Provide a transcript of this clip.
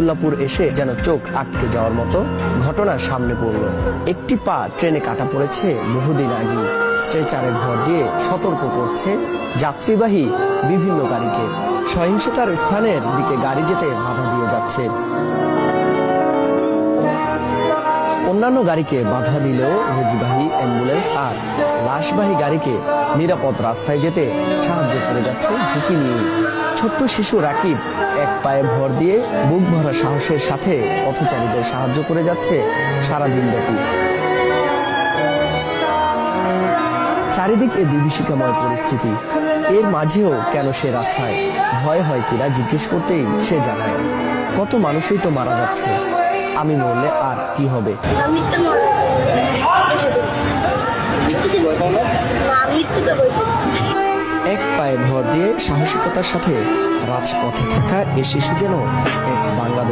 উল্লাপুর এসে যেন চোখ আটকে যাওয়ার মতো ঘটনা সামনে পড়ল। একটি পা ট্রেনে কাটা পড়েছে বহুদিন আগে। স্ট্রেচারে ভর দিয়ে সতর্ক করছে যাত্রীবাহী বিভিন্ন গাড়িকে। সহিংসতার স্থানের দিকে গাড়ি যেতে বাধা দিয়ে যাচ্ছে। অন্যান্য গাড়িকে বাধা দিলেও রোগীবাহী অ্যাম্বুলেন্স আর লাশবাহী গাড়িকে নিরাপদ রাস্তায় যেতে সাহায্য করে যাচ্ছে ঝুঁকি নিয়ে। ছোট্ট শিশু রাকিব এক পায়ে ভর দিয়ে বুক ভরা সাহসের সাথে পথচারীদের সাহায্য করে যাচ্ছে সারাদিন ব্যাপী। চারিদিকে বিভীষিকাময় পরিস্থিতি। এর মাঝেও কেন সে রাস্তায়? ভয় হয় কিনা জিজ্ঞেস করতেই সে জানায়, কত মানুষই তো মারা যাচ্ছে, আমি মরলে আর কি হবে। এক পায়ে ভর দিয়ে সাহসিকতার সাথে রাজপথে থাকা এ শিশু যেন এক বাংলাদেশ